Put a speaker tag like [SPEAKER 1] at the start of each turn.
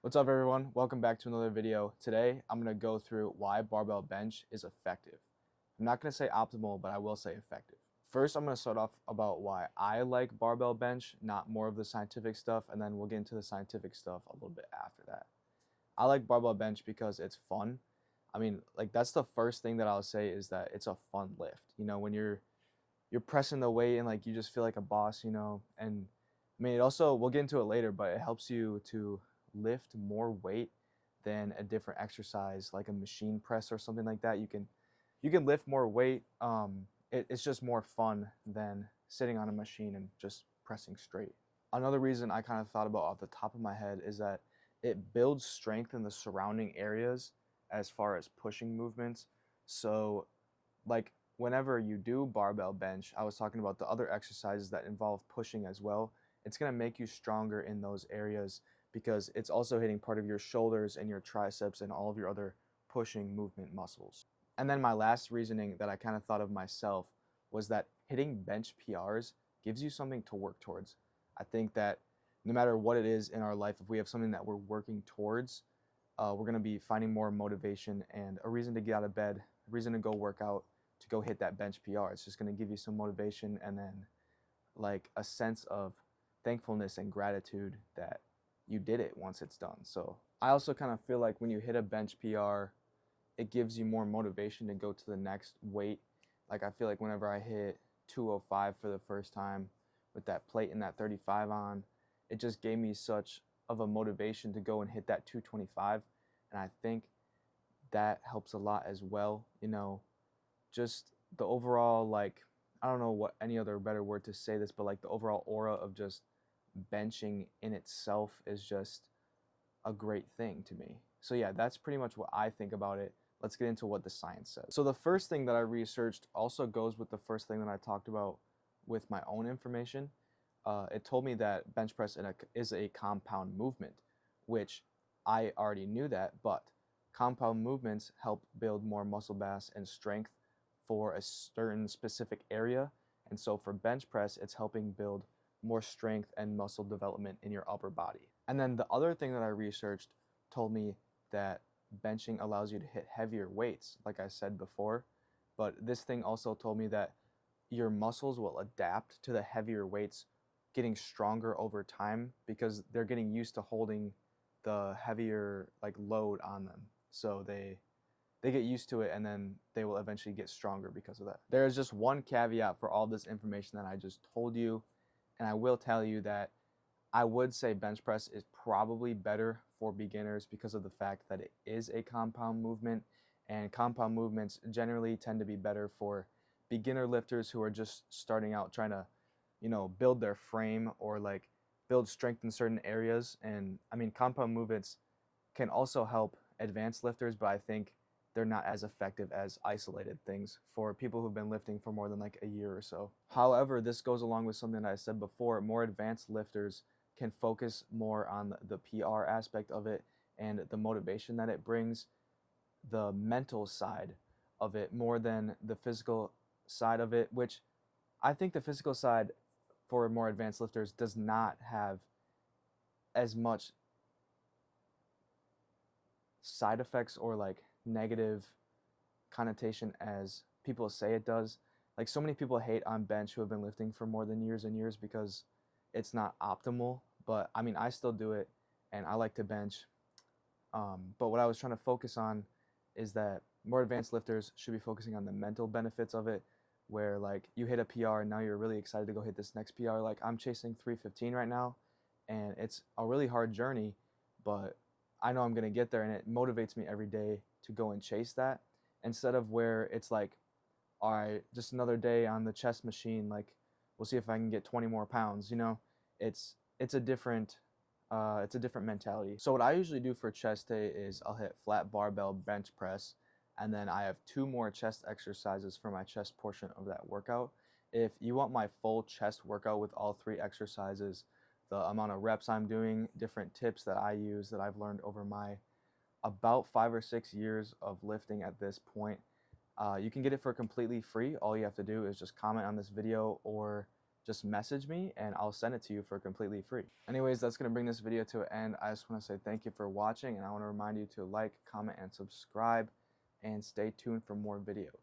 [SPEAKER 1] What's up everyone? Welcome back to another video. Today I'm going to go through why barbell bench is effective. I'm not going to say optimal, but I will say effective. First, I'm going to start off about why I like barbell bench, not more of the scientific stuff, and then we'll get into the scientific stuff a little bit after that. I like barbell bench because it's fun. That's the first thing that I'll say is that it's a fun lift. When you're pressing the weight and you just feel like a boss, and it also, we'll get into it later, but it helps you to lift more weight than a different exercise like a machine press or something like that. You can lift more weight. It's just more fun than sitting on a machine and just pressing straight. Another reason I kind of thought about off the top of my head is that it builds strength in the surrounding areas as far as pushing movements. So like whenever you do barbell bench, I was talking about the other exercises that involve pushing as well. It's going to make you stronger in those areas because it's also hitting part of your shoulders and your triceps and all of your other pushing movement muscles. And then my last reasoning that I kind of thought of myself was that hitting bench PRs gives you something to work towards. I think that no matter what it is in our life, if we have something that we're working towards, we're going to be finding more motivation and a reason to get out of bed, a reason to go work out, to go hit that bench PR. It's just going to give you some motivation and then like a sense of thankfulness and gratitude that you did it once it's done. So I also kind of feel like when you hit a bench PR, it gives you more motivation to go to the next weight. Like I feel like whenever I hit 205 for the first time with that plate and that 35 on, it just gave me such of a motivation to go and hit that 225. And I think that helps a lot as well. Just the overall, I don't know what any other better word to say this, but like the overall aura of just benching in itself is just a great thing to me. So yeah, that's pretty much what I think about it. Let's get into what the science says. So the first thing that I researched also goes with the first thing that I talked about with my own information. It told me that bench press is a compound movement, which I already knew that, but compound movements help build more muscle mass and strength for a certain specific area. And so for bench press, it's helping build more strength and muscle development in your upper body. And then the other thing that I researched told me that benching allows you to hit heavier weights, like I said before. But this thing also told me that your muscles will adapt to the heavier weights, getting stronger over time because they're getting used to holding the heavier load on them. So they get used to it and then they will eventually get stronger because of that. There is just one caveat for all this information that I just told you, and I will tell you that I would say bench press is probably better for beginners because of the fact that it is a compound movement, and compound movements generally tend to be better for beginner lifters who are just starting out trying to, build their frame or build strength in certain areas. And compound movements can also help advanced lifters, but I think they're not as effective as isolated things for people who've been lifting for more than a year or so. However, this goes along with something that I said before. More advanced lifters can focus more on the PR aspect of it and the motivation that it brings, the mental side of it more than the physical side of it, which I think the physical side for more advanced lifters does not have as much side effects or negative connotation as people say it does. Like so many people hate on bench who have been lifting for more than years and years because it's not optimal. But I still do it and I like to bench. But what I was trying to focus on is that more advanced lifters should be focusing on the mental benefits of it, where you hit a PR and now you're really excited to go hit this next PR. Like I'm chasing 315 right now and it's a really hard journey, but I know I'm going to get there and it motivates me every day to go and chase that, instead of where it's all right, just another day on the chest machine, we'll see if I can get 20 more pounds. It's a different mentality. So what I usually do for chest day is I'll hit flat barbell bench press, and then I have 2 more chest exercises for my chest portion of that workout. If you want my full chest workout with all 3 exercises, the amount of reps I'm doing, different tips that I use that I've learned over my about 5 or 6 years of lifting at this point, you can get it for completely free. All you have to do is just comment on this video or just message me and I'll send it to you for completely free. Anyways, that's going to bring this video to an end. I just want to say thank you for watching, and I want to remind you to like, comment, and subscribe, and stay tuned for more videos.